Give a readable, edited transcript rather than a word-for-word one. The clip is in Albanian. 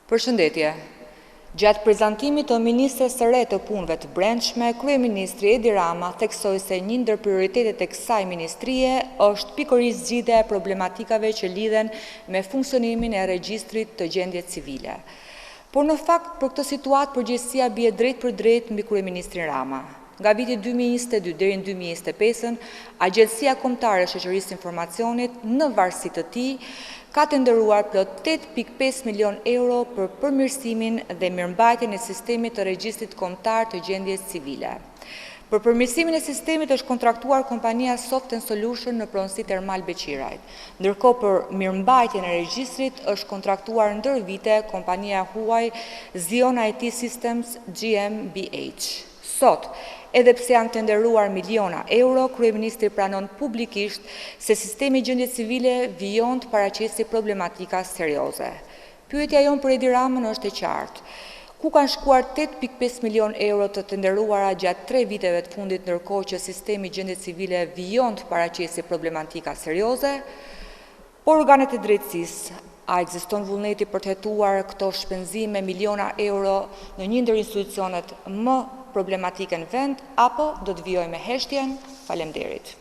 Përshëndetje. Gjatë prezantimit të Ministres së Re të Punëve të Brendshme, Kryeministri Edi Rama theksoi se një ndër prioritetet e kësaj ministrie është pikërisht zgjidhja e problematikave që lidhen me funksionimin e regjistrit të gjendjes civile. Por në fakt, për këtë situatë përgjegjësia bie drejt për drejt mbi Kryeministrin Rama. Nga viti 2022 deri në 2025, Agjencia Kombëtare e Shoqërisë së Informacionit në varësi të tij ka tenderuar plot 8.5 milion euro për përmirësimin dhe mirëmbajtjen e sistemit të regjistrit kombëtar të gjendjes civile. Për përmirësimin e sistemit është kontraktuar kompania Soft & Solution në pronësi Termal Beqirajt, ndërkohë për mirëmbajtjen e regjistrit është kontraktuar ndër vite kompania huaj Zion IT Systems GmbH. Sot, edhe pse janë tenderuar miliona euro, Kryeministri pranon publikisht se sistemi i gjendjes civile vijon të paraqesë problematika serioze. Pyetja jonë për Edi Ramën është e qartë. Ku kanë shkuar 8.5 milion euro të tenderuara gjatë 3 viteve të fundit, ndërkohë që sistemi i gjendjes civile vijon të paraqesë problematika serioze? Por organet e drejtësisë, a ekziston vullneti për të hetuar këto shpenzime miliona euro në një ndër institucionet më problematike në vend, apo do të vijojë me heshtjen? Faleminderit.